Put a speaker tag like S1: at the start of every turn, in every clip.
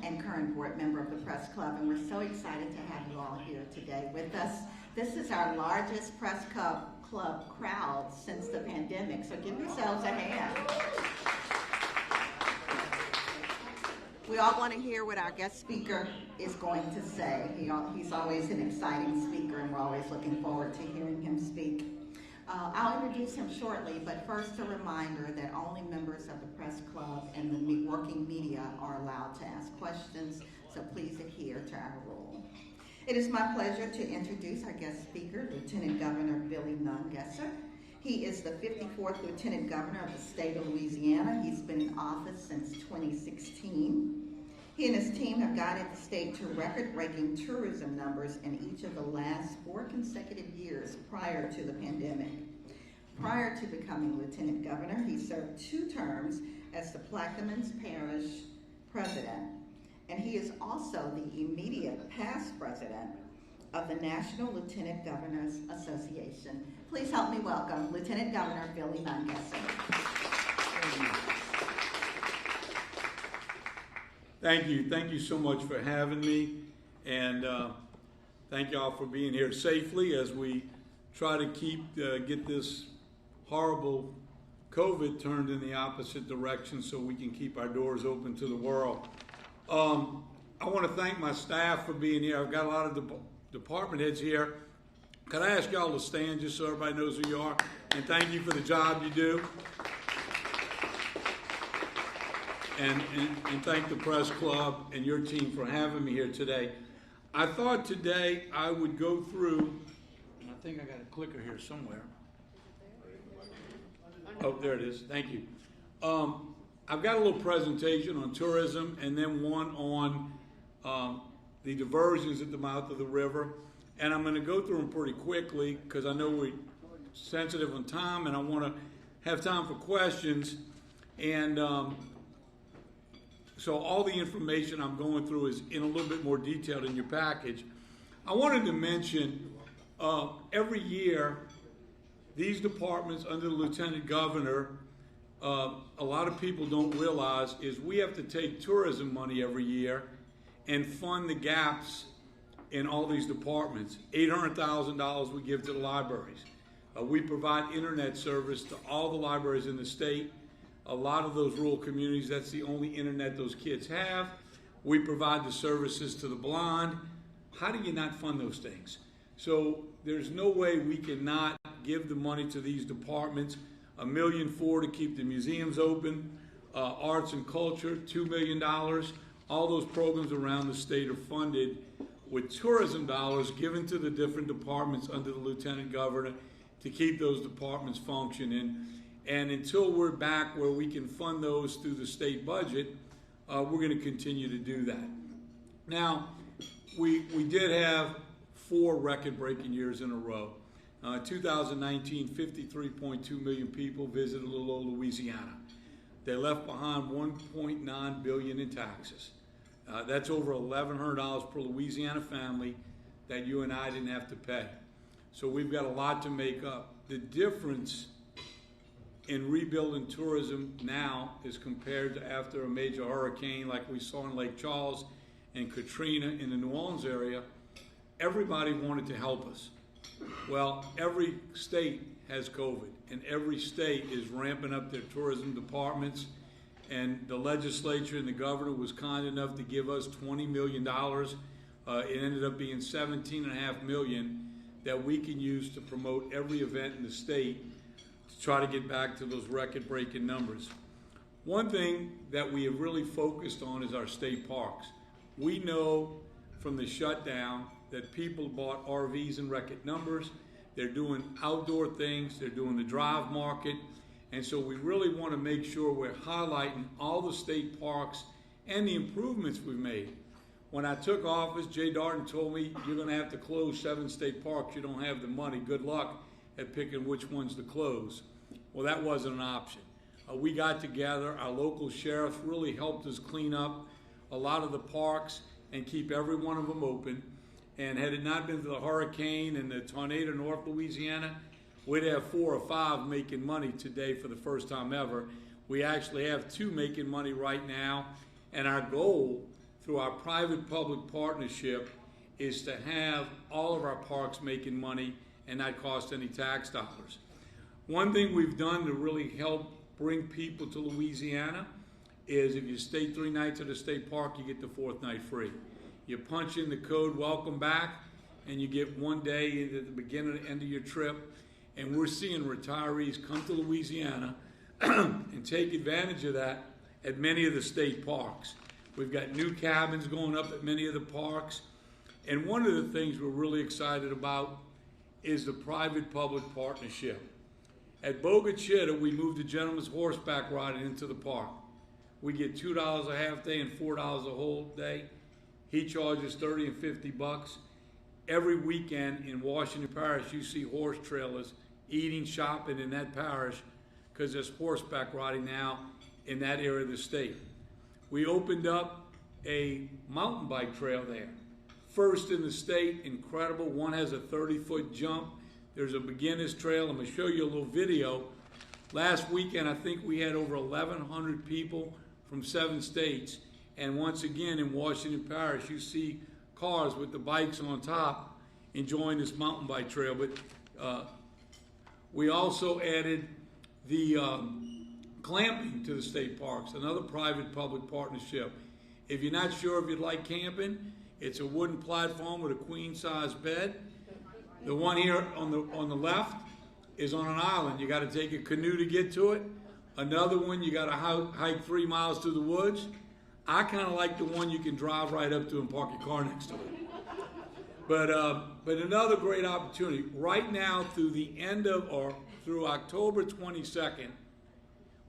S1: and current board member of the Press Club, and we're so excited to have you all here today with us. This is our largest Press Club crowd since the pandemic, so give yourselves a hand. We all want to hear what our guest speaker is going to say. He's always an exciting speaker, and we're always looking forward to hearing him speak. I'll introduce him shortly, but first a reminder that only members of the Press Club and the working media are allowed to ask questions, so please adhere to our rule. It is my pleasure to introduce our guest speaker, Lieutenant Governor Billy Nungesser. He is the 54th Lieutenant Governor of the state of Louisiana. He's been in office since 2016. He and his team have guided the state to record-breaking tourism numbers in each of the last 4 consecutive years prior to the pandemic. Prior to becoming Lieutenant Governor, he served 2 terms as the Plaquemines Parish President, and he is also the immediate past President of the National Lieutenant Governors Association. Please help me welcome Lieutenant Governor Billy Nungesser.
S2: Thank you. Thank you so much for having me, and thank y'all for being here safely as we try to get this horrible COVID turned in the opposite direction so we can keep our doors open to the world. I want to thank my staff for being here. I've got a lot of department heads here. Could I ask y'all to stand just so everybody knows who you are? And thank you for the job you do. And thank the Press Club and your team for having me here today. I thought today I would go through, and I think I got a clicker here somewhere. Oh, there it is. Thank you. I've got a little presentation on tourism and then one on the diversions at the mouth of the river. And I'm going to go through them pretty quickly because I know we're sensitive on time and I want to have time for questions. And so all the information I'm going through is in a little bit more detail in your package. I wanted to mention every year these departments under the Lieutenant Governor, a lot of people don't realize is we have to take tourism money every year and fund the gaps in all these departments. $800,000 we give to the libraries. We provide internet service to all the libraries in the state. A lot of those rural communities, that's the only internet those kids have. We provide the services to the blind. How do you not fund those things? So there's no way we cannot give the money to these departments. $1.4 million to keep the museums open, arts and culture, $2 million. All those programs around the state are funded with tourism dollars given to the different departments under the Lieutenant Governor to keep those departments functioning. And until we're back where we can fund those through the state budget, we're going to continue to do that. Now, we did have 4 record-breaking years in a row. 2019, 53.2 million people visited little old Louisiana. They left behind $1.9 billion in taxes. That's over $1,100 per Louisiana family that you and I didn't have to pay. So we've got a lot to make up. The difference in rebuilding tourism now as compared to after a major hurricane like we saw in Lake Charles and Katrina in the New Orleans area, everybody wanted to help us. Well, every state has COVID, and every state is ramping up their tourism departments, and the legislature and the governor was kind enough to give us $20 million. It ended up being $17.5 million that we can use to promote every event in the state to try to get back to those record-breaking numbers. One thing that we have really focused on is our state parks. We know from the shutdown that people bought RVs in record numbers. They're doing outdoor things. They're doing the drive market. And so we really want to make sure we're highlighting all the state parks and the improvements we've made. When I took office, Jay Darden told me, you're going to have to close 7 state parks. You don't have the money. Good luck at picking which ones to close. Well, that wasn't an option. We got together. Our local sheriff really helped us clean up a lot of the parks and keep every one of them open. And had it not been for the hurricane and the tornado in North Louisiana, we'd have 4 or 5 making money today for the first time ever. We actually have 2 making money right now. And our goal through our private-public partnership is to have all of our parks making money and not cost any tax dollars. One thing we've done to really help bring people to Louisiana is if you stay 3 nights at a state park, you get the 4th night free. You punch in the code "Welcome Back," and you get 1 day at the beginning and end of your trip. And we're seeing retirees come to Louisiana and take advantage of that at many of the state parks. We've got new cabins going up at many of the parks. And one of the things we're really excited about is the private-public partnership. At Bogachita, we moved the gentleman's horseback riding into the park. We get $2 a half day and $4 a whole day. He charges $30 and $50. Every weekend in Washington Parish, you see horse trailers eating, shopping in that parish because there's horseback riding now in that area of the state. We opened up a mountain bike trail there. First in the state, incredible. One has a 30-foot jump. There's a beginner's trail. I'm going to show you a little video. Last weekend, I think we had over 1,100 people from 7 states. And once again, in Washington Parish, you see cars with the bikes on top enjoying this mountain bike trail. But we also added the glamping to the state parks, another private-public partnership. If you're not sure if you'd like camping, it's a wooden platform with a queen-size bed. The one here on the left is on an island. You got to take a canoe to get to it. Another one, you got to hike 3 miles through the woods. I kind of like the one you can drive right up to and park your car next to it. But another great opportunity. Right now, through the end of, or through October 22nd,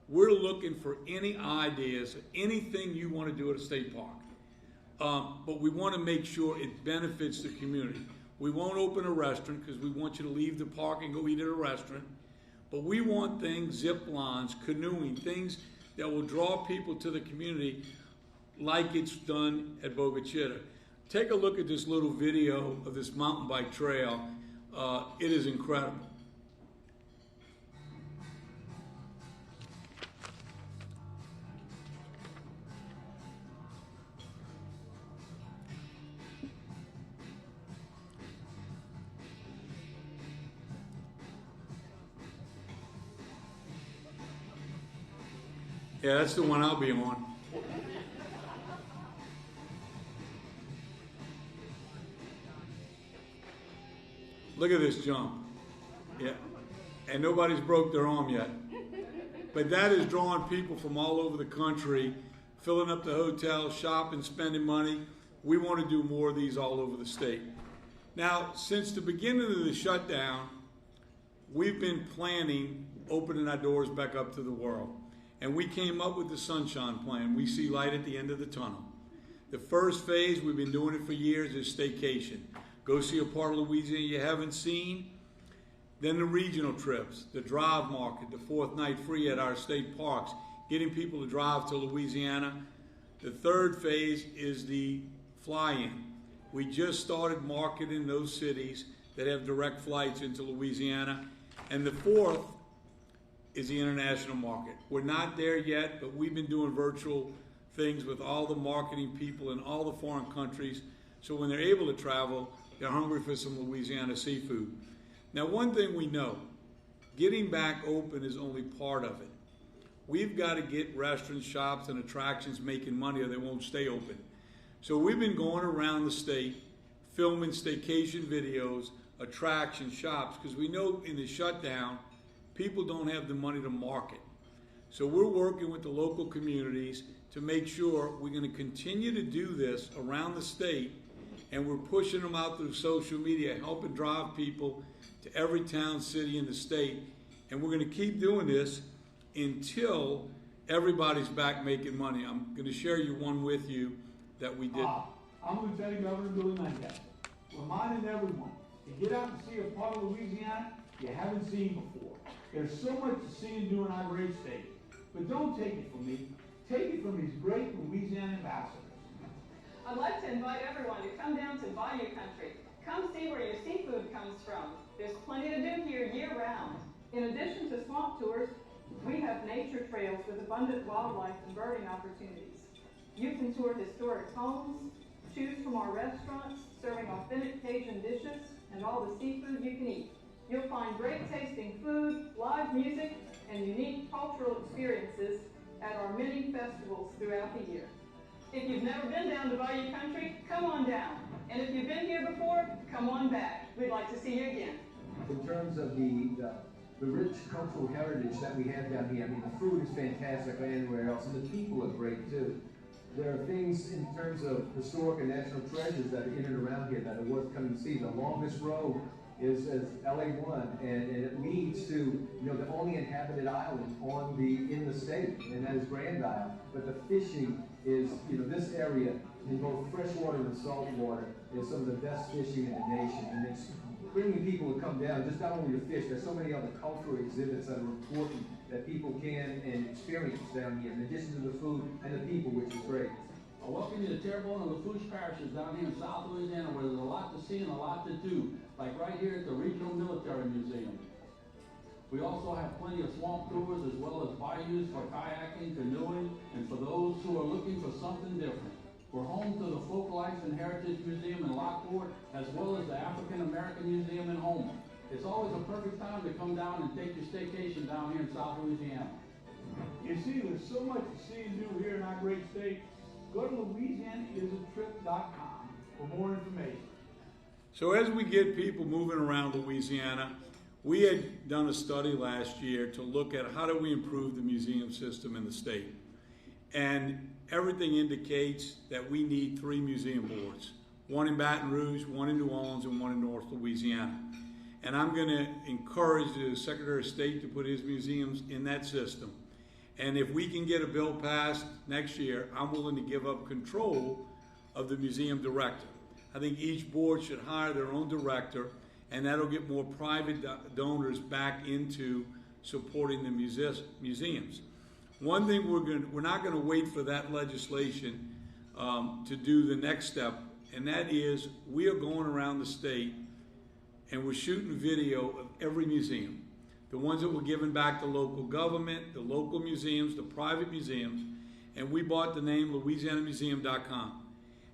S2: we're looking for any ideas, anything you want to do at a state park. But we want to make sure it benefits the community. We won't open a restaurant because we want you to leave the park and go eat at a restaurant. But we want things, zip lines, canoeing, things that will draw people to the community like it's done at Bogachita. Take a look at this little video of this mountain bike trail. It is incredible. Yeah, that's the one I'll be on. Look at this jump. Yeah. And nobody's broke their arm yet. But that is drawing people from all over the country, filling up the hotels, shopping, spending money. We want to do more of these all over the state. Now, since the beginning of the shutdown, we've been planning opening our doors back up to the world. And we came up with the Sunshine Plan. We see light at the end of the tunnel. The first phase, we've been doing it for years, is staycation. Go see a part of Louisiana you haven't seen. Then the regional trips, the drive market, the 4th night free at our state parks, getting people to drive to Louisiana. The third phase is the fly-in. We just started marketing those cities that have direct flights into Louisiana. And the fourth is the international market. We're not there yet, but we've been doing virtual things with all the marketing people in all the foreign countries. So when they're able to travel, they're hungry for some Louisiana seafood. Now, one thing we know, getting back open is only part of it. We've got to get restaurants, shops, and attractions making money or they won't stay open. So we've been going around the state, filming staycation videos, attractions, shops, because we know in the shutdown, people don't have the money to market. So we're working with the local communities to make sure we're going to continue to do this around the state, and we're pushing them out through social media, helping drive people to every town, city in the state. And we're going to keep doing this until everybody's back making money. I'm going to share you one with you that we did.
S3: I'm Lieutenant Governor Billy Nungesser, reminding everyone to get out and see a part of Louisiana you haven't seen before. There's so much to see and do in our great state. But don't take it from me. Take it from these great Louisiana ambassadors.
S4: I'd like to invite everyone to come down to Bayou Country. Come see where your seafood comes from. There's plenty to do here year-round. In addition to swamp tours, we have nature trails with abundant wildlife and birding opportunities. You can tour historic homes, choose from our restaurants serving authentic Cajun dishes and all the seafood you can eat. You'll find great tasting food, live music, and unique cultural experiences at our many festivals throughout the year. If you've never been down to Bayou Country, come on down. And if you've been here before, come on back. We'd like to see you again.
S5: In terms of the rich cultural heritage that we have down here, I mean, the food is fantastic like anywhere else, and the people are great too. There are things in terms of historic and national treasures that are in and around here that are worth coming to see. The longest road is LA1, and it leads to, the only inhabited island in the state, and that is Grand Isle. But the fishing is, this area in both freshwater and saltwater is some of the best fishing in the nation, and it's bringing people to come down, just not only to fish. There's so many other cultural exhibits that are important that people can and experience down here, in addition to the food and the people, which is great.
S6: I welcome you to Terrebonne and Lafourche parishes down here in South Louisiana, where there's a lot to see and a lot to do, like right here at the Regional Military Museum. We also have plenty of swamp tours as well as bayous for kayaking, canoeing, and for those who are looking for something different. We're home to the Folk Life and Heritage Museum in Lockport, as well as the African American Museum in Houma. It's always a perfect time to come down and take your staycation down here in South Louisiana.
S3: You see, there's so much to see and do here in our great state. Go to LouisianaIsATrip.com for more information.
S2: So as we get people moving around Louisiana, we had done a study last year to look at how do we improve the museum system in the state. And everything indicates that we need 3 museum boards, one in Baton Rouge, one in New Orleans, and one in North Louisiana. And I'm going to encourage the Secretary of State to put his museums in that system. And if we can get a bill passed next year, I'm willing to give up control of the museum director. I think each board should hire their own director, and that'll get more private donors back into supporting the museums. One thing we're not going to wait for that legislation to do the next step, and that is we are going around the state and we're shooting video of every museum. The ones that were given back to local government, the local museums, the private museums, and we bought the name LouisianaMuseum.com.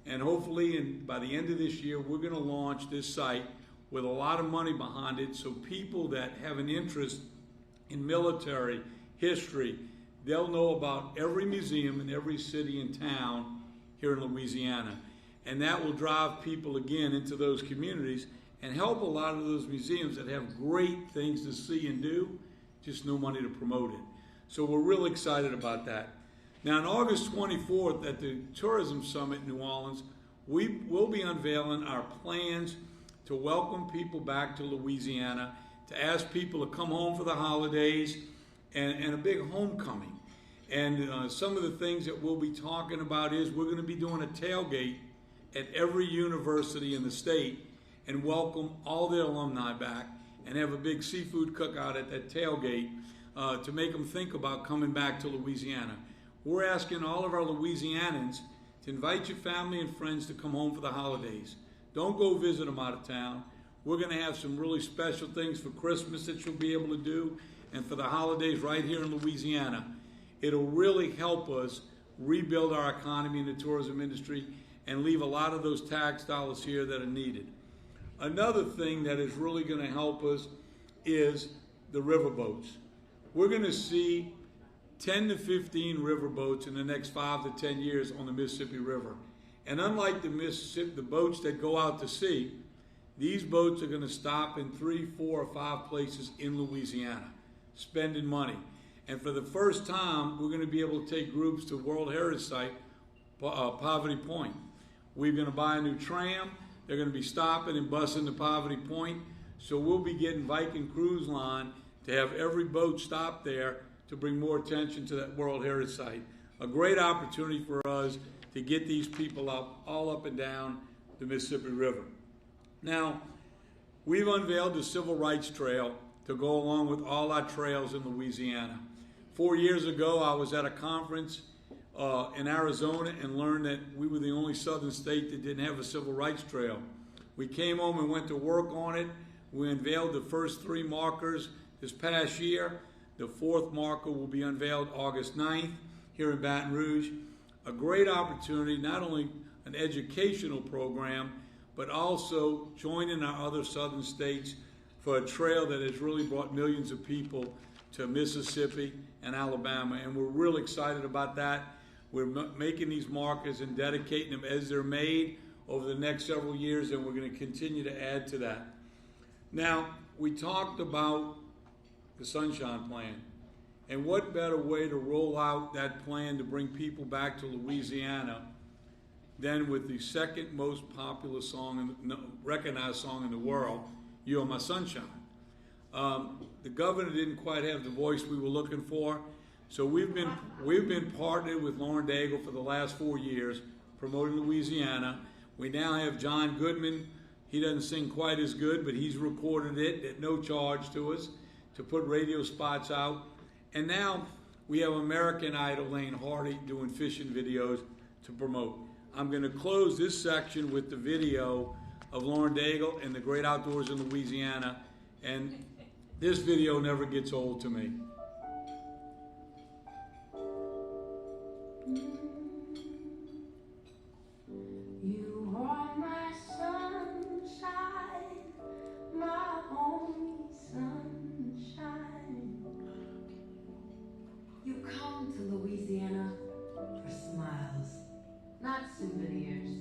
S2: And hopefully by the end of this year, we're going to launch this site with a lot of money behind it, so people that have an interest in military history, they'll know about every museum in every city and town here in Louisiana. And that will drive people again into those communities and help a lot of those museums that have great things to see and do, just no money to promote it. So we're real excited about that. Now on August 24th at the Tourism Summit in New Orleans, we will be unveiling our plans to welcome people back to Louisiana, to ask people to come home for the holidays, and a big homecoming. And some of the things that we'll be talking about is we're going to be doing a tailgate at every university in the state and welcome all their alumni back and have a big seafood cookout at that tailgate to make them think about coming back to Louisiana. We're asking all of our Louisianans to invite your family and friends to come home for the holidays. Don't go visit them out of town. We're going to have some really special things for Christmas that you'll be able to do, and for the holidays right here in Louisiana. It'll really help us rebuild our economy and the tourism industry and leave a lot of those tax dollars here that are needed. Another thing that is really going to help us is the riverboats. We're going to see 10 to 15 riverboats in the next 5 to 10 years on the Mississippi River. And unlike the boats that go out to sea, these boats are going to stop in 3, 4, or 5 places in Louisiana, spending money. And for the first time, we're going to be able to take groups to World Heritage Site, Poverty Point. We're going to buy a new tram. They're going to be stopping and busing to Poverty Point. So we'll be getting Viking Cruise Line to have every boat stop there to bring more attention to that World Heritage Site. A great opportunity for us to get these people all up and down the Mississippi River. Now, we've unveiled the Civil Rights Trail to go along with all our trails in Louisiana. 4 years ago, I was at a conference in Arizona and learned that we were the only southern state that didn't have a Civil Rights Trail. We came home and went to work on it. We unveiled the first 3 markers this past year. The 4th marker will be unveiled August 9th here in Baton Rouge. a great opportunity, not only an educational program, but also joining our other southern states for a trail that has really brought millions of people to Mississippi and Alabama. And we're real excited about that. We're making these markers and dedicating them as they're made over the next several years, and we're going to continue to add to that. Now, we talked about the Sunshine Plan, and what better way to roll out that plan to bring people back to Louisiana than with the second most popular song, recognized song in the world, You Are My Sunshine. The governor didn't quite have the voice we were looking for, so we've been partnered with Lauren Daigle for the last 4 years, promoting Louisiana. We now have John Goodman. He doesn't sing quite as good, but he's recorded it at no charge to us to put radio spots out. And now we have American Idol Lane Hardy doing fishing videos to promote. I'm going to close this section with the video of Lauren Daigle and the great outdoors in Louisiana. And this video never gets old to me.
S7: You are my sunshine, my only sunshine. You come to Louisiana for smiles, not souvenirs.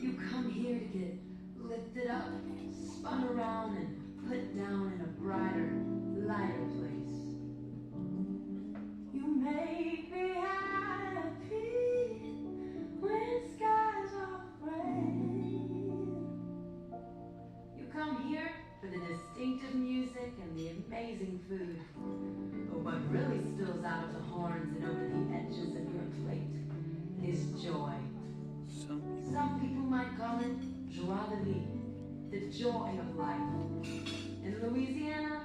S7: You come here to get lifted up, spun around, and put down in a brighter, lighter place. You make me happy when skies are gray. You come here for the distinctive music and the amazing food. But what really spills out of the horns and over the edges of your plate is joy. Some people might call it joie de vivre, the joy of life. In Louisiana,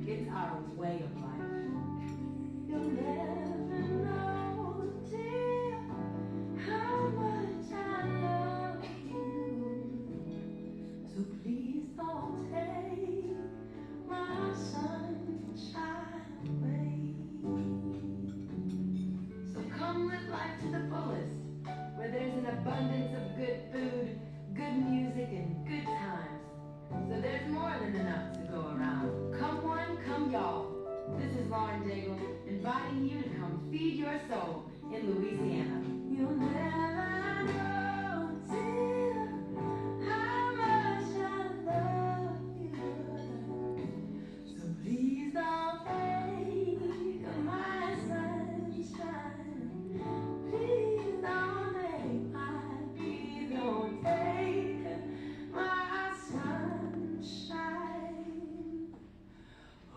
S7: it's our way of life. You'll never know, dear, how much I love you. So please don't take my sunshine away. So come live life to the fullest, where there's an abundance of good food, good music, and good times. So there's more than enough to go around. Come one, come y'all. This is Lauren Daigle, inviting you to come feed your soul in Louisiana. You'll never know, dear, how much I love you. So please don't take my sunshine. Please don't take please don't take my sunshine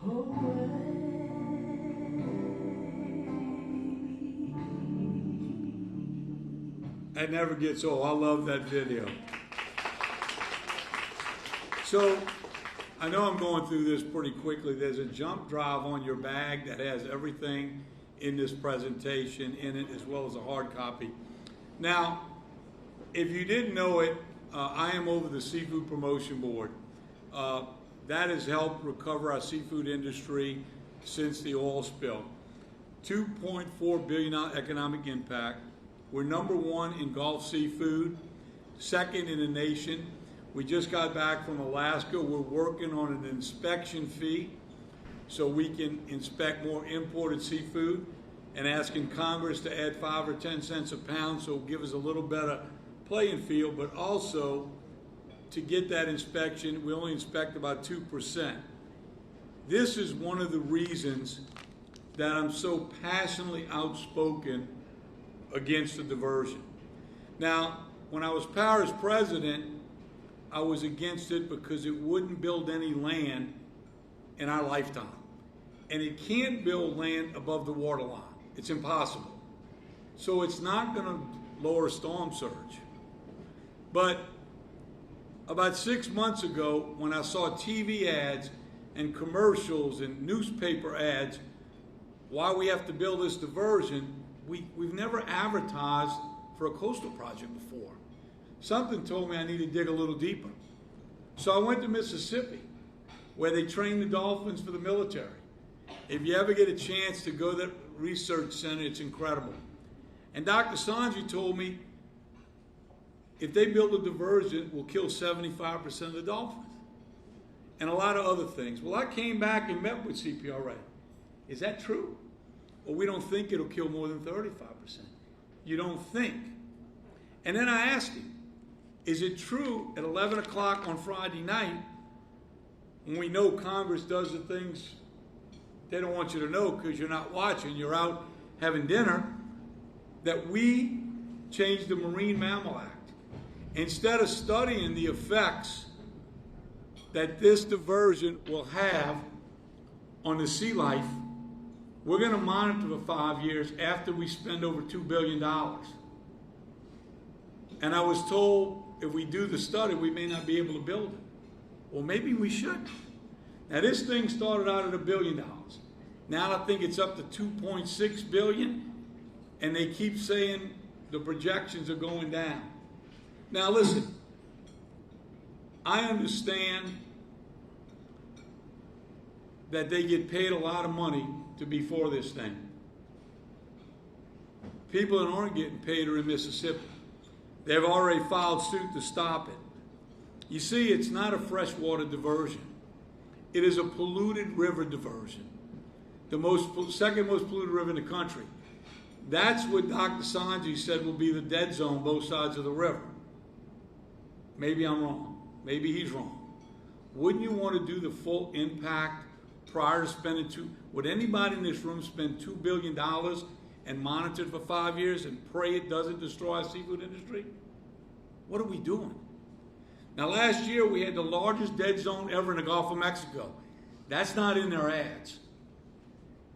S7: away.
S2: That never gets old. I love that video. So, I know I'm going through this pretty quickly. There's a jump drive on your bag that has everything in this presentation in it, as well as a hard copy. Now, if you didn't know it, I am over the Seafood Promotion Board. That has helped recover our seafood industry since the oil spill. $2.4 billion economic impact. We're #1 in Gulf seafood, second in the nation. We just got back from Alaska. We're working on an inspection fee so we can inspect more imported seafood, and asking Congress to add 5 or 10 cents a pound so it'll give us a little better playing field, but also to get that inspection, we only inspect about 2%. This is one of the reasons that I'm so passionately outspoken against the diversion. Now, when I was parish president, I was against it because it wouldn't build any land in our lifetime. And it can't build land above the water line. It's impossible. So it's not going to lower storm surge. But about 6 months ago, when I saw TV ads and commercials and newspaper ads, why we have to build this diversion, we've never advertised for a coastal project before. Something told me I need to dig a little deeper. So I went to Mississippi, where they train the dolphins for the military. If you ever get a chance to go to that research center, it's incredible. And Dr. Sanji told me if they build a diversion, we'll kill 75% of the dolphins. And a lot of other things. Well, I came back and met with CPRA. Is that true? Well, we don't think it'll kill more than 35%. You don't think. And then I asked him, is it true at 11 o'clock on Friday night, when we know Congress does the things they don't want you to know because you're not watching, you're out having dinner, that we changed the Marine Mammal Act? Instead of studying the effects that this diversion will have on the sea life, we're going to monitor for 5 years after we spend over $2 billion. And I was told if we do the study, we may not be able to build it. Well, maybe we should. Now, this thing started out at $1 billion. Now I think it's up to $2.6 billion, and they keep saying the projections are going down. Now, listen, I understand that they get paid a lot of money to be for this thing. People that aren't getting paid are in Mississippi. They've already filed suit to stop it. You see, it's not a freshwater diversion. It is a polluted river diversion. The second most polluted river in the country. That's what Dr. Sanji said will be the dead zone both sides of the river. Maybe I'm wrong. Maybe he's wrong. Wouldn't you want to do the full impact prior to spending would anybody in this room spend $2 billion and monitor it for 5 years and pray it doesn't destroy our seafood industry? What are we doing? Now, last year we had the largest dead zone ever in the Gulf of Mexico. That's not in their ads.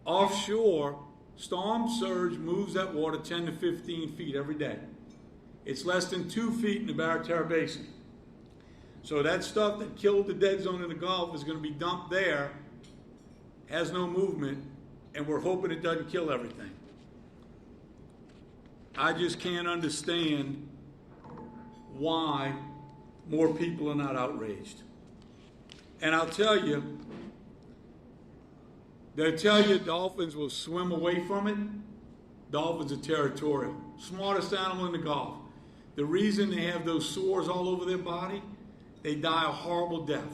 S2: Offshore, storm surge moves that water 10 to 15 feet every day. It's less than 2 feet in the Barataria Basin. So that stuff that killed the dead zone in the Gulf is going to be dumped there, has no movement, and we're hoping it doesn't kill everything. I just can't understand why more people are not outraged. And I'll tell you, they'll tell you dolphins will swim away from it. Dolphins are territorial. Smartest animal in the Gulf. The reason they have those sores all over their body, they die a horrible death.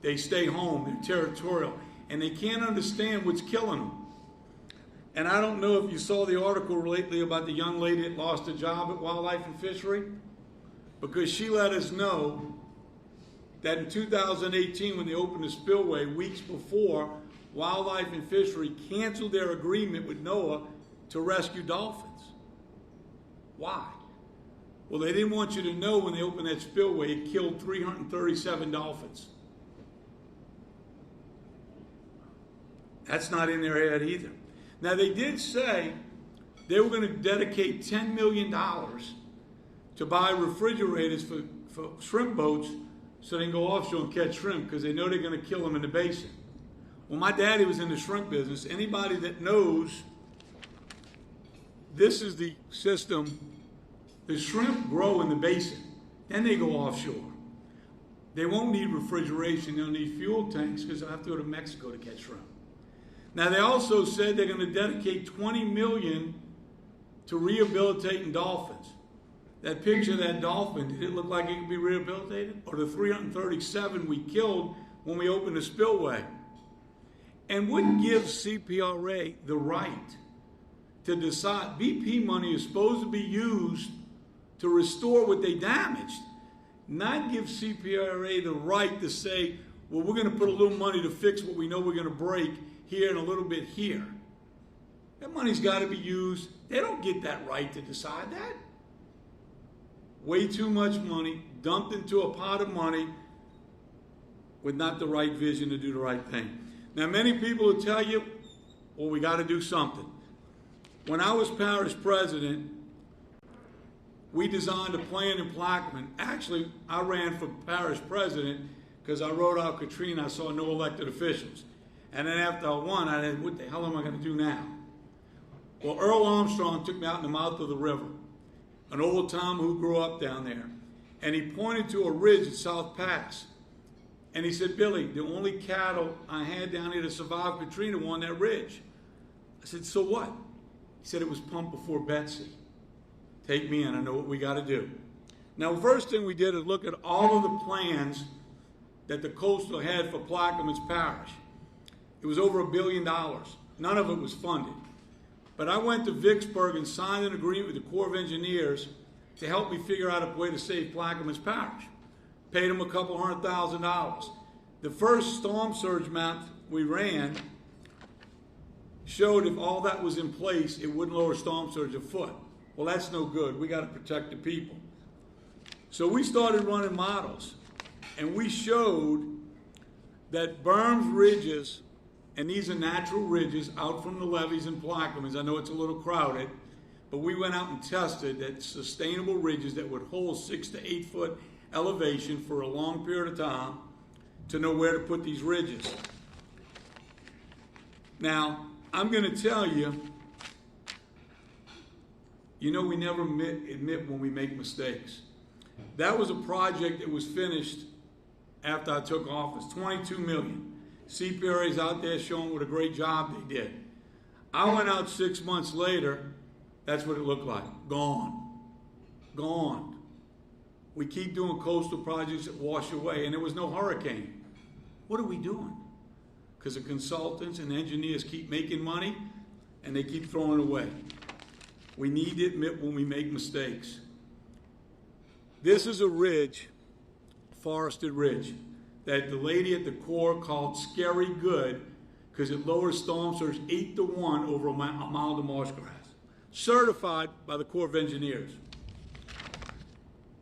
S2: They stay home, they're territorial, and they can't understand what's killing them. And I don't know if you saw the article lately about the young lady that lost a job at Wildlife and Fishery, because she let us know that in 2018, when they opened the spillway, weeks before, Wildlife and Fishery canceled their agreement with NOAA to rescue dolphins. Why? Well, they didn't want you to know when they opened that spillway, it killed 337 dolphins. That's not in their head either. Now, they did say they were going to dedicate $10 million to buy refrigerators for shrimp boats so they can go offshore and catch shrimp because they know they're going to kill them in the basin. Well, my daddy was in the shrimp business. Anybody that knows, this is the system. The shrimp grow in the basin. Then they go offshore. They won't need refrigeration. They'll need fuel tanks because they'll have to go to Mexico to catch shrimp. Now, they also said they're going to dedicate $20 million to rehabilitating dolphins. That picture of that dolphin, did it look like it could be rehabilitated? Or the 337 we killed when we opened the spillway? And wouldn't give CPRA the right to decide. BP money is supposed to be used to restore what they damaged, not give CPRA the right to say, well, we're going to put a little money to fix what we know we're going to break here and a little bit here. That money's got to be used. They don't get that right to decide that. Way too much money dumped into a pot of money with not the right vision to do the right thing. Now, many people will tell you, well, we got to do something. When I was parish president, we designed a plan in Plaquemine. Actually, I ran for parish president because I wrote out Katrina. I saw no elected officials. And then after I won, I said, what the hell am I going to do now? Well, Earl Armstrong took me out in the mouth of the river, an old Tom who grew up down there. And he pointed to a ridge at South Pass. And he said, Billy, the only cattle I had down here to survive Katrina were on that ridge. I said, so what? He said it was pumped before Betsy. take me in. I know what we got to do. Now, the first thing we did is look at all of the plans that the coastal had for Plaquemines Parish. It was over $1 billion. None of it was funded. But I went to Vicksburg and signed an agreement with the Corps of Engineers to help me figure out a way to save Plaquemines Parish. Paid them a couple $100,000. The first storm surge map we ran showed if all that was in place, it wouldn't lower storm surge a foot. Well, that's no good. We got to protect the people. So we started running models, and we showed that berms, ridges, and these are natural ridges out from the levees in Plaquemines. I know it's a little crowded, but we went out and tested that sustainable ridges that would hold 6 to 8 foot elevation for a long period of time to know where to put these ridges. Now, I'm going to tell you, we never admit when we make mistakes. That was a project that was finished after I took office, $22 million. CPRA's out there showing what a great job they did. I went out 6 months later, that's what it looked like. Gone. Gone. We keep doing coastal projects that wash away, and there was no hurricane. What are we doing? Because the consultants and engineers keep making money, and they keep throwing it away. We need to admit when we make mistakes. This is a ridge, forested ridge, that the lady at the Corps called scary good because it lowers storm surge 8 to 1 over a mile of marsh grass. Certified by the Corps of Engineers.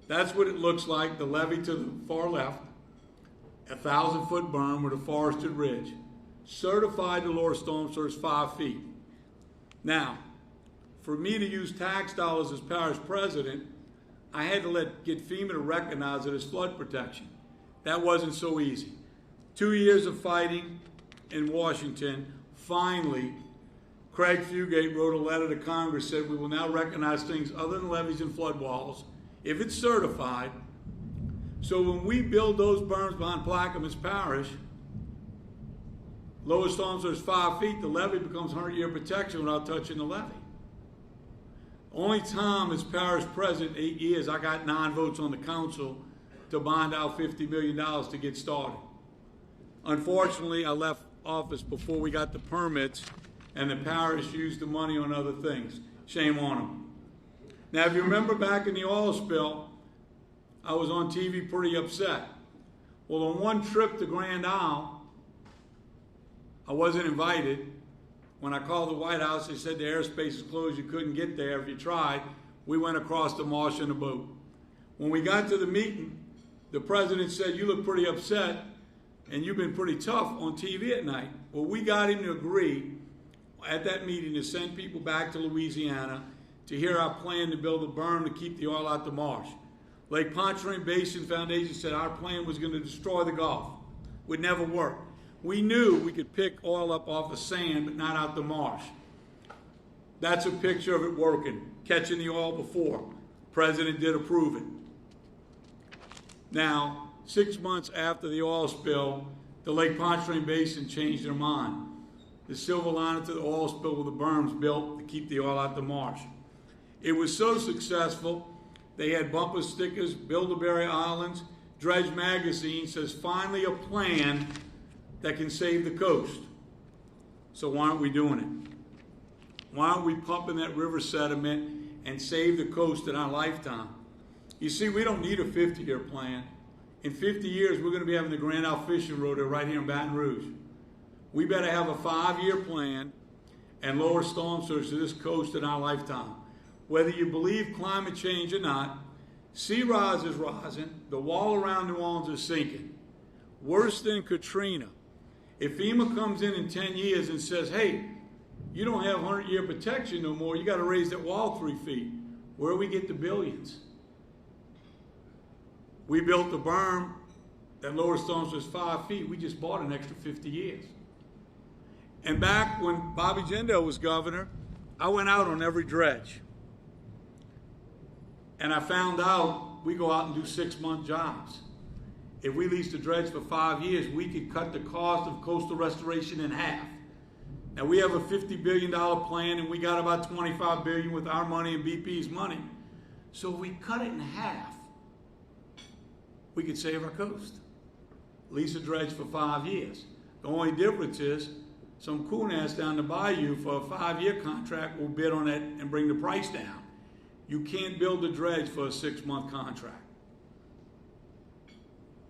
S2: That's what it looks like, the levee to the far left, 1,000-foot berm with a forested ridge. Certified to lower storm surge 5 feet. Now, for me to use tax dollars as parish president, I had to get FEMA to recognize it as flood protection. That wasn't so easy. 2 years of fighting in Washington, finally, Craig Fugate wrote a letter to Congress, said we will now recognize things other than levees and flood walls, if it's certified. So when we build those berms behind Plaquemines Parish, lower storm surge 5 feet, the levee becomes 100-year protection without touching the levee. Only time as parish president, 8 years, I got 9 votes on the council to bond out $50 million to get started. Unfortunately, I left office before we got the permits, and the parish used the money on other things. Shame on them. Now, if you remember back in the oil spill, I was on TV pretty upset. Well, on one trip to Grand Isle, I wasn't invited. When I called the White House, they said the airspace is closed, you couldn't get there if you tried. We went across the marsh in a boat. When we got to the meeting, the president said, you look pretty upset, and you've been pretty tough on TV at night. Well, we got him to agree at that meeting to send people back to Louisiana to hear our plan to build a berm to keep the oil out the marsh. Lake Pontchartrain Basin Foundation said our plan was going to destroy the Gulf. Would never work. We knew we could pick oil up off the sand, but not out the marsh. That's a picture of it working, catching the oil before. President did approve it. Now, 6 months after the oil spill, the Lake Pontchartrain Basin changed their mind. The silver lining to the oil spill were the berms built to keep the oil out the marsh. It was so successful, they had bumper stickers, Bilderberry Islands. Dredge Magazine says, finally a plan that can save the coast. So why aren't we doing it? Why aren't we pumping that river sediment and save the coast in our lifetime? You see, we don't need a 50-year plan. In 50 years, we're going to be having the Grand Isle Fishing Rodeo right here in Baton Rouge. We better have a 5-year plan and lower storm surge to this coast in our lifetime. Whether you believe climate change or not, sea rise is rising, the wall around New Orleans is sinking. Worse than Katrina. If FEMA comes in 10 years and says, hey, you don't have 100-year protection no more, you got to raise that wall 3 feet, where do we get the billions? We built a berm that lower storm surge 5 feet. We just bought an extra 50 years. And back when Bobby Jindal was governor, I went out on every dredge. And I found out we go out and do 6-month jobs. If we leased a dredge for 5 years, we could cut the cost of coastal restoration in half. Now we have a $50 billion plan, and we got about $25 billion with our money and BP's money. So if we cut it in half, we could save our coast. Lease a dredge for 5 years. The only difference is some coon ass down the bayou for a 5-year contract will bid on it and bring the price down. You can't build a dredge for a 6-month contract.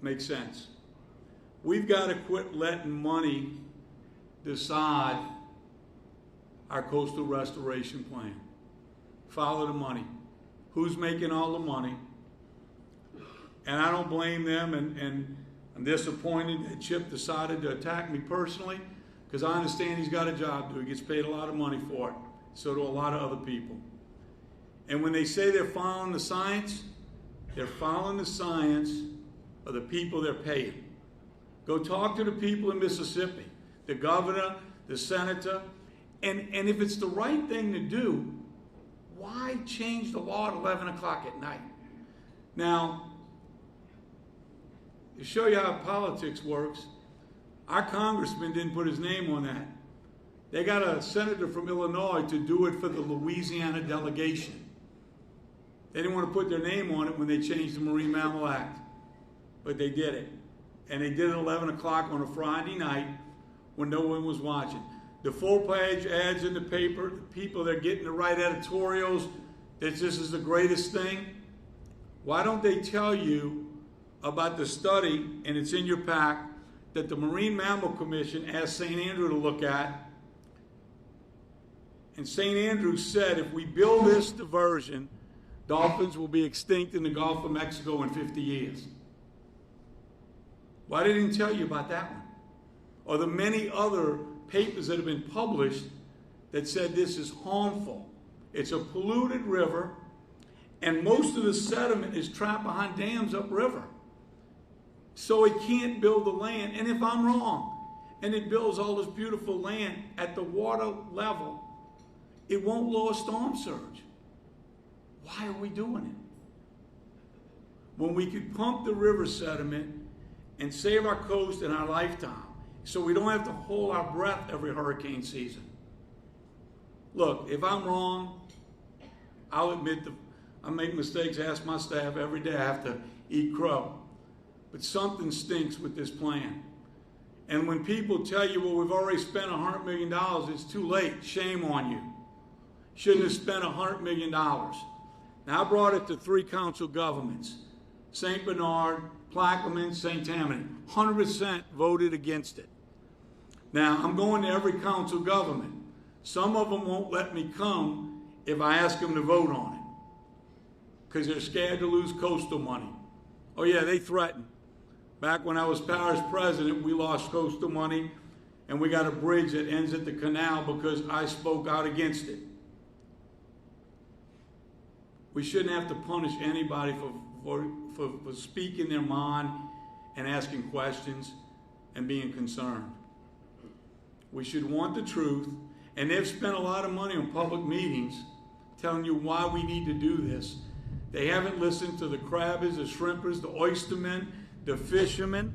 S2: Makes sense. We've got to quit letting money decide our coastal restoration plan. Follow the money. Who's making all the money? And I don't blame them, and I'm disappointed that Chip decided to attack me personally, because I understand he's got a job to do. He gets paid a lot of money for it. So do a lot of other people. And when they say they're following the science, they're following the science of the people they're paying. Go talk to the people in Mississippi, the governor, the senator, and if it's the right thing to do, why change the law at 11 o'clock at night? Now, to show you how politics works, our congressman didn't put his name on that. They got a senator from Illinois to do it for the Louisiana delegation. They didn't want to put their name on it when they changed the Marine Mammal Act, but they did it. And they did it at 11 o'clock on a Friday night when no one was watching. The full-page ads in the paper, the people that are getting to write editorials that this is the greatest thing. Why don't they tell you about the study, and it's in your pack, that the Marine Mammal Commission asked St. Andrew to look at? And St. Andrew said if we build this diversion, dolphins will be extinct in the Gulf of Mexico in 50 years. Why didn't he tell you about that one? Or the many other papers that have been published that said this is harmful. It's a polluted river, and most of the sediment is trapped behind dams upriver. So it can't build the land. And if I'm wrong, and it builds all this beautiful land at the water level, it won't lower storm surge. Why are we doing it? When we could pump the river sediment and save our coast in our lifetime, so we don't have to hold our breath every hurricane season. Look, if I'm wrong, I'll admit I make mistakes. Ask my staff every day. I have to eat crow. But something stinks with this plan. And when people tell you, well, we've already spent $100 million, it's too late. Shame on you. Shouldn't have spent $100 million. Now, I brought it to 3 council governments: St. Bernard, Plaquemine, St. Tammany. 100% voted against it. Now, I'm going to every council government. Some of them won't let me come if I ask them to vote on it, because they're scared to lose coastal money. Oh yeah, they threaten. Back when I was parish president, we lost coastal money, and we got a bridge that ends at the canal because I spoke out against it. We shouldn't have to punish anybody for speaking their mind and asking questions and being concerned. We should want the truth, and they've spent a lot of money on public meetings telling you why we need to do this. They haven't listened to the crabbers, the shrimpers, the oystermen, the fishermen.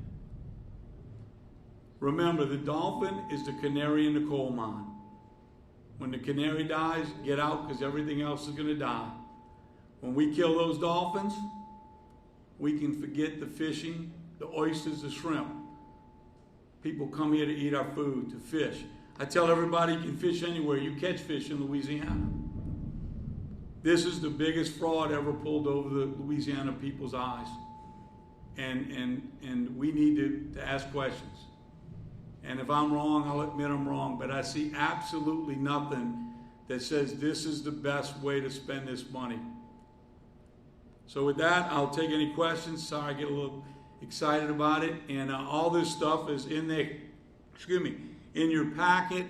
S2: Remember, the dolphin is the canary in the coal mine. When the canary dies, get out, because everything else is going to die. When we kill those dolphins, we can forget the fishing, the oysters, the shrimp. People come here to eat our food, to fish. I tell everybody you can fish anywhere. You catch fish in Louisiana. This is the biggest fraud ever pulled over the Louisiana people's eyes. And we need to ask questions. And if I'm wrong, I'll admit I'm wrong, but I see absolutely nothing that says this is the best way to spend this money. So with that, I'll take any questions. Sorry, I get a little excited about it. And all this stuff is in there, in your packet.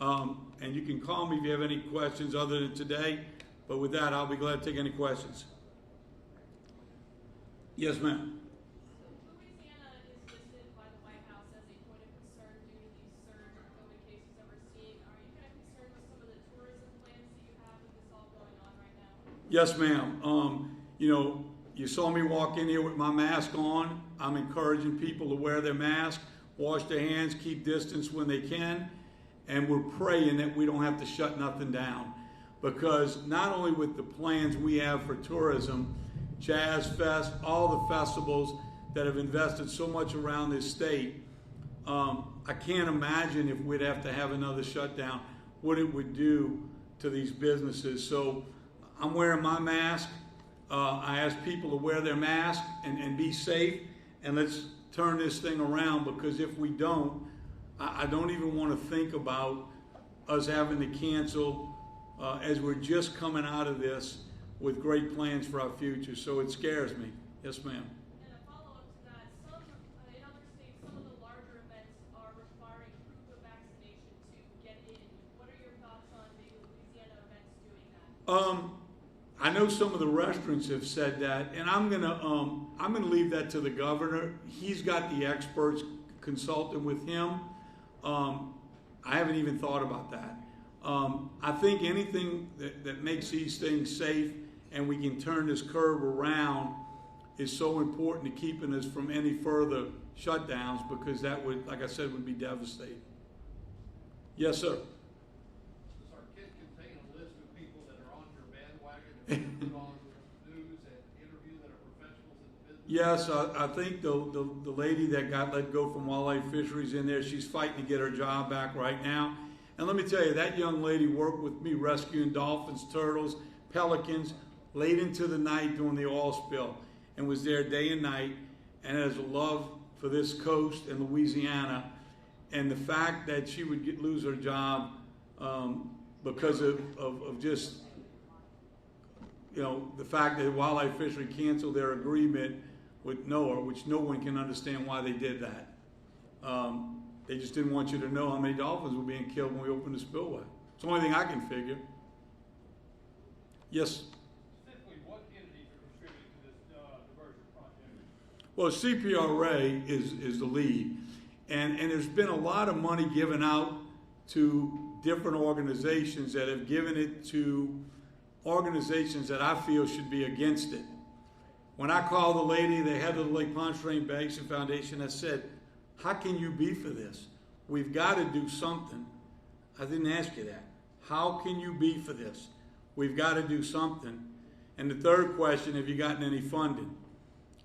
S2: And you can call me if you have any questions other than today. But with that, I'll be glad to take any questions. Yes, ma'am.
S8: So Louisiana is listed by the White House as a point of concern due to these surge of COVID cases that we're seeing. Are you kind of concerned with some of the tourism plans that you have with this all going on right now?
S2: Yes, ma'am. You saw me walk in here with my mask on. I'm encouraging people to wear their mask, wash their hands, keep distance when they can, and we're praying that we don't have to shut nothing down. because not only with the plans we have for tourism, Jazz Fest, all the festivals that have invested so much around this state, I can't imagine if we'd have to have another shutdown, what it would do to these businesses. So I'm wearing my mask. I ask people to wear their mask and be safe, and let's turn this thing around, because if we don't, I don't even want to think about us having to cancel as we're just coming out of this with great plans for our future. So it scares me. Yes, ma'am.
S8: And a follow-up to that, in other states, some of the larger events are requiring proof of vaccination to get in. What are your thoughts on maybe Louisiana events doing that?
S2: I know some of the restaurants have said that, and I'm gonna leave that to the governor. He's got the experts consulting with him. I haven't even thought about that. I think anything that makes these things safe and we can turn this curve around is so important to keeping us from any further shutdowns, because that would, like I said, would be devastating. Yes, sir.
S9: Does our kit contain a list of people that are on your bandwagon and put on the news and interview that are professionals in the business?
S2: Yes, I think the lady that got let go from Wildlife Fisheries in there, she's fighting to get her job back right now. And let me tell you, that young lady worked with me rescuing dolphins, turtles, pelicans, late into the night during the oil spill, and was there day and night, and has a love for this coast and Louisiana. And the fact that she would lose her job because of just, you know, the fact that Wildlife Fishery canceled their agreement with NOAA, which no one can understand why they did that. They just didn't want you to know how many dolphins were being killed when we opened the spillway. It's the only thing I can figure. Yes?
S9: Specifically, what entities are contributing to this diversion project?
S2: Well, CPRA is the lead. And there's been a lot of money given out to different organizations that have given it to organizations that I feel should be against it. When I called the lady, the head of the Lake Pontchartrain Basin Foundation, I said, how can you be for this? We've got to do something. I didn't ask you that. How can you be for this? We've got to do something. And the third question, have you gotten any funding?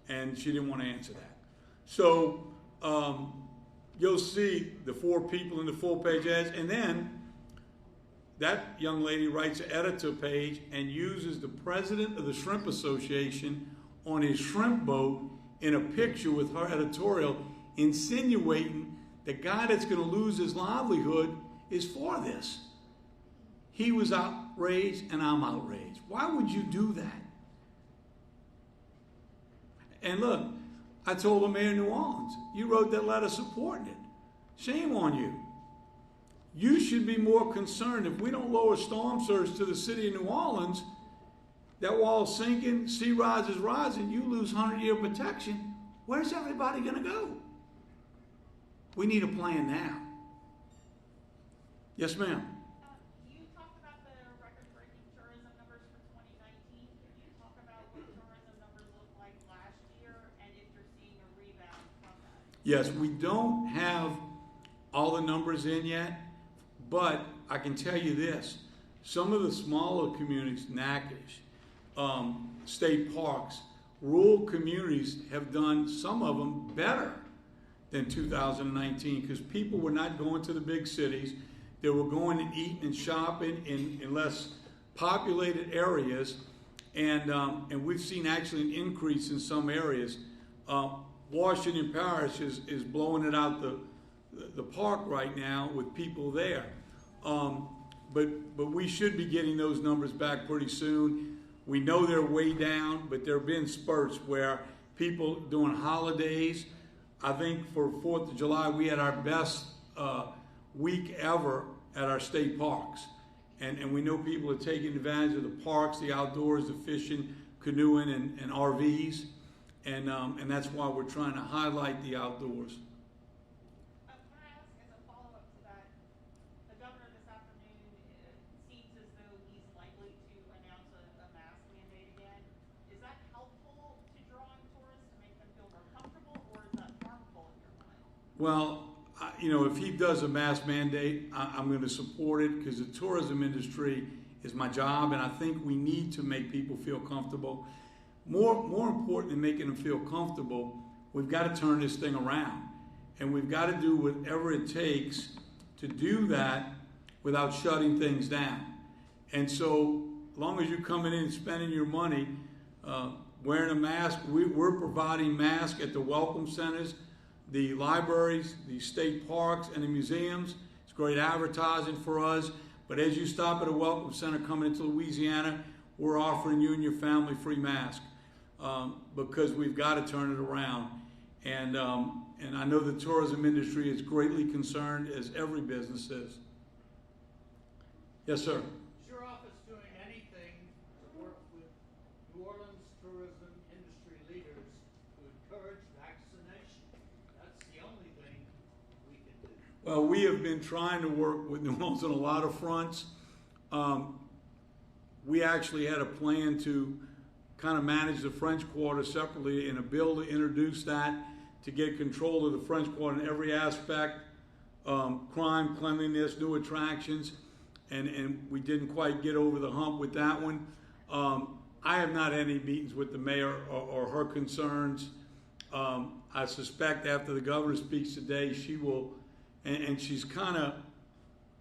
S2: And she didn't want to answer that. So you'll see the 4 people in the full-page ads, and then that young lady writes an editor page and uses the president of the Shrimp Association on his shrimp boat in a picture with her editorial, insinuating the guy that's going to lose his livelihood is for this. He was outraged and I'm outraged. Why would you do that? And look, I told the mayor of New Orleans, you wrote that letter supporting it. Shame on you. You should be more concerned if we don't lower storm surge to the city of New Orleans, that wall's sinking, sea rise is rising, you lose 100-year protection. Where's everybody going to go? We need a plan now. Yes, ma'am.
S8: You talked about the record-breaking tourism numbers for 2019. Can you talk about what tourism numbers looked like last year and if you're seeing a rebound from that?
S2: Yes, we don't have all the numbers in yet, but I can tell you this. Some of the smaller communities, Natchitoches, state parks, rural communities have done, some of them, better than 2019 because people were not going to the big cities. They were going and eating and shopping in less populated areas, and we've seen actually an increase in some areas. Washington Parish is blowing it out the park right now with people there. But we should be getting those numbers back pretty soon. We know they're way down, but there have been spurts where people doing holidays. I think for 4th of July, we had our best week ever at our state parks. And we know people are taking advantage of the parks, the outdoors, the fishing, canoeing, and RVs. And that's why we're trying to highlight the outdoors.
S8: Can I ask as a follow-up to that, the governor this afternoon seems as though he's likely to announce a mask mandate again. Is that helpful to drawing tourists to make them feel more comfortable, or is that harmful in your mind?
S2: Well, if he does a mask mandate, I'm going to support it because the tourism industry is my job, and I think we need to make people feel comfortable. More important than making them feel comfortable, we've got to turn this thing around. And we've got to do whatever it takes to do that without shutting things down. And so, as long as you're coming in and spending your money, wearing a mask, we're providing masks at the welcome centers, the libraries, the state parks, and the museums. It's great advertising for us. But as you stop at a welcome center coming into Louisiana, we're offering you and your family free masks because we've got to turn it around. And I know the tourism industry is greatly concerned, as every business is. Yes, sir.
S9: Is your office doing anything to work with New Orleans tourism industry leaders to encourage vaccination? That's the only thing we can do.
S2: Well, we have been trying to work with New Orleans on a lot of fronts. We actually had a plan to kind of manage the French Quarter separately in a bill to introduce that, to get control of the French Quarter in every aspect, crime, cleanliness, new attractions, and we didn't quite get over the hump with that one. I have not had any meetings with the mayor or her concerns. I suspect after the governor speaks today, she will, and she's kind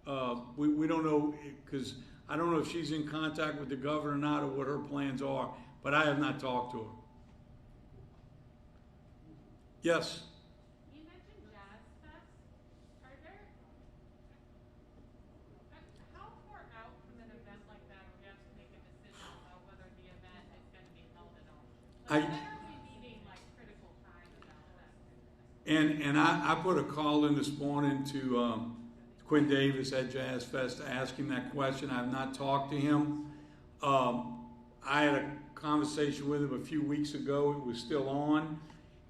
S2: of, we don't know, because I don't know if she's in contact with the governor or not, or what her plans are, but I have not talked to her. Yes?
S8: You mentioned Jazz Fest. Are there, how far out from an event like that do we have to make a decision about whether the event is going to be held at all? Like, when are we meeting like critical time about that?
S2: And I put a call in this morning to Quinn Davis at Jazz Fest to ask him that question. I have not talked to him. I had a conversation with him a few weeks ago. It was still on,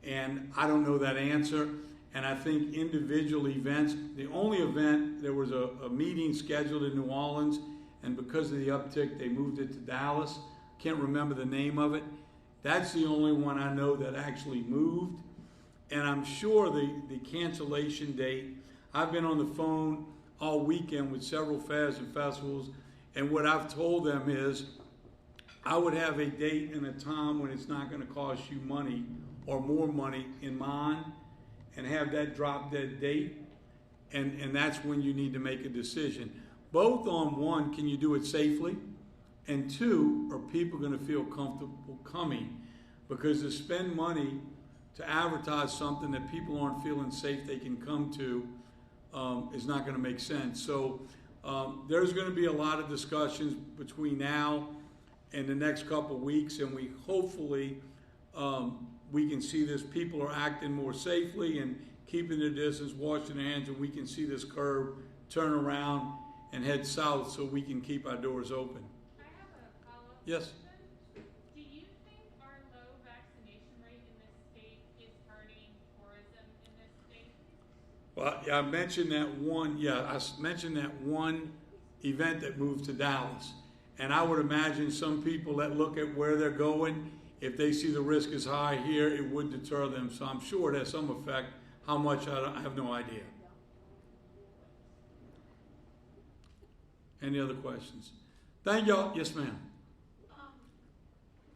S2: and I don't know that answer. And I think individual events, the only event, there was a meeting scheduled in New Orleans, and because of the uptick, they moved it to Dallas. Can't remember the name of it. That's the only one I know that actually moved. And I'm sure the cancellation date, I've been on the phone all weekend with several fairs and festivals, and what I've told them is I would have a date and a time when it's not going to cost you money or more money in mind, and have that drop dead date, and that's when you need to make a decision. Both on one, can you do it safely? And two, are people going to feel comfortable coming? Because to spend money to advertise something that people aren't feeling safe they can come to is not going to make sense. So there's going to be a lot of discussions between now and the next couple of weeks, and we hopefully we can see this. People are acting more safely and keeping their distance, washing their hands, and we can see this curve turn around and head south so we can keep our doors open.
S8: I have a follow-up
S2: Yes.
S8: question. Do you think our low vaccination rate in this state is hurting tourism in this state?
S2: Well, yeah, I mentioned that one. Yeah, I mentioned that one event that moved to Dallas, and I would imagine some people that look at where they're going, if they see the risk is high here, it would deter them. So I'm sure it has some effect. How much, I have no idea. Any other questions? Thank y'all. Yes, ma'am.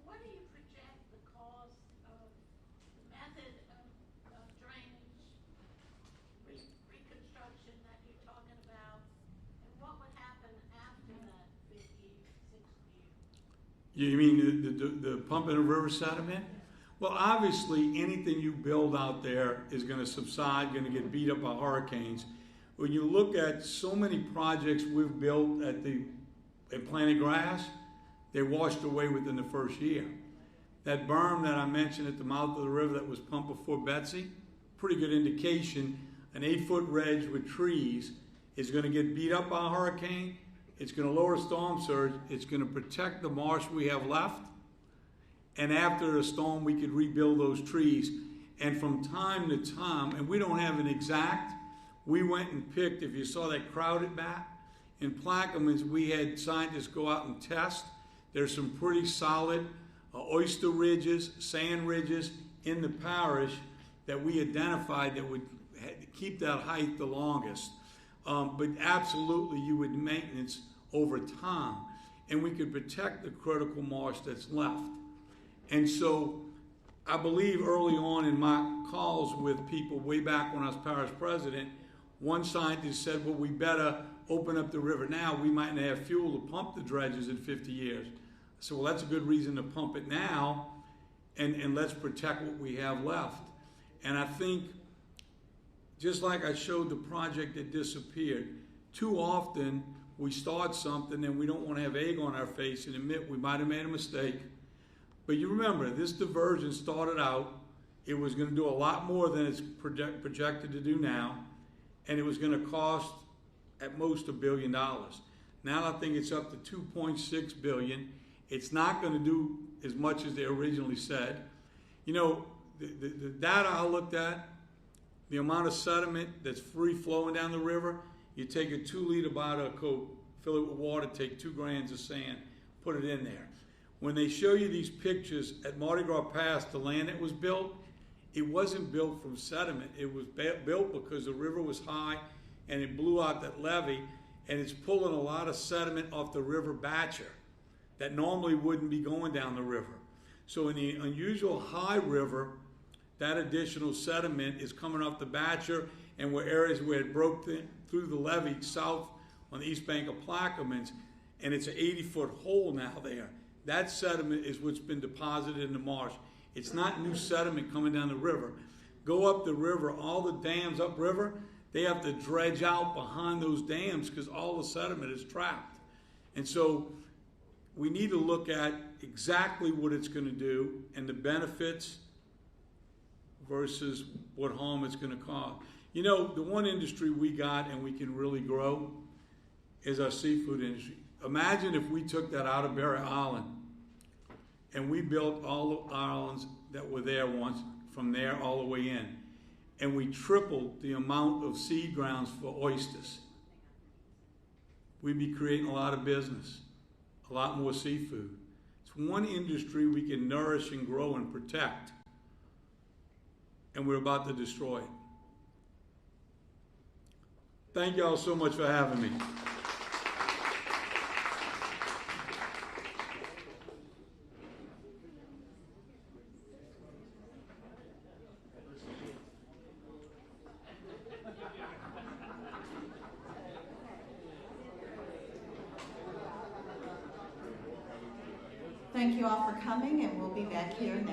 S10: What do you project the cost of the method of drainage, reconstruction that you're talking about, and what would happen after that 5th year, 6th year?
S2: You mean the pumping of river sediment? Well, obviously, anything you build out there is going to subside, going to get beat up by hurricanes. When you look at so many projects we've built at planted grass, they washed away within the first year. That berm that I mentioned at the mouth of the river that was pumped before Betsy, pretty good indication. An 8-foot ledge with trees is going to get beat up by a hurricane. It's going to lower storm surge. It's going to protect the marsh we have left. And after a storm, we could rebuild those trees. And from time to time, and we don't have an exact, we went and picked, if you saw that crowded map, in Plaquemines, we had scientists go out and test. There's some pretty solid oyster ridges, sand ridges in the parish that we identified that would keep that height the longest. But absolutely, you would maintenance over time. and we could protect the critical marsh that's left. And so I believe early on in my calls with people way back when I was parish president, one scientist said, well, we better open up the river now. We might not have fuel to pump the dredges in 50 years. I said, well, that's a good reason to pump it now, and let's protect what we have left. And I think, just like I showed the project that disappeared, too often we start something and we don't want to have egg on our face and admit we might have made a mistake. But you remember, this diversion started out, it was going to do a lot more than it's projected to do now, and it was going to cost at most $1 billion. Now I think it's up to $2.6 billion. It's not going to do as much as they originally said. You know, the data I looked at, the amount of sediment that's free flowing down the river, you take a 2-liter bottle of Coke, fill it with water, take 2 grams of sand, put it in there. When they show you these pictures at Mardi Gras Pass, the land that was built, it wasn't built from sediment. It was built because the river was high and it blew out that levee, and it's pulling a lot of sediment off the river Batcher that normally wouldn't be going down the river. So in the unusual high river, that additional sediment is coming off the Batcher, and where areas where it broke through the levee south on the east bank of Plaquemines, and it's an 80-foot hole now there. That sediment is what's been deposited in the marsh. It's not new sediment coming down the river. Go up the river, all the dams upriver, they have to dredge out behind those dams because all the sediment is trapped. And so we need to look at exactly what it's going to do and the benefits versus what harm it's going to cause. You know, the one industry we got and we can really grow is our seafood industry. Imagine if we took that out of Barry Island and we built all the islands that were there once from there all the way in, and we tripled the amount of seed grounds for oysters. We'd be creating a lot of business, a lot more seafood. It's one industry we can nourish and grow and protect, and we're about to destroy it. Thank you all so much for having me.
S1: Thank you all for coming, and we'll be back here next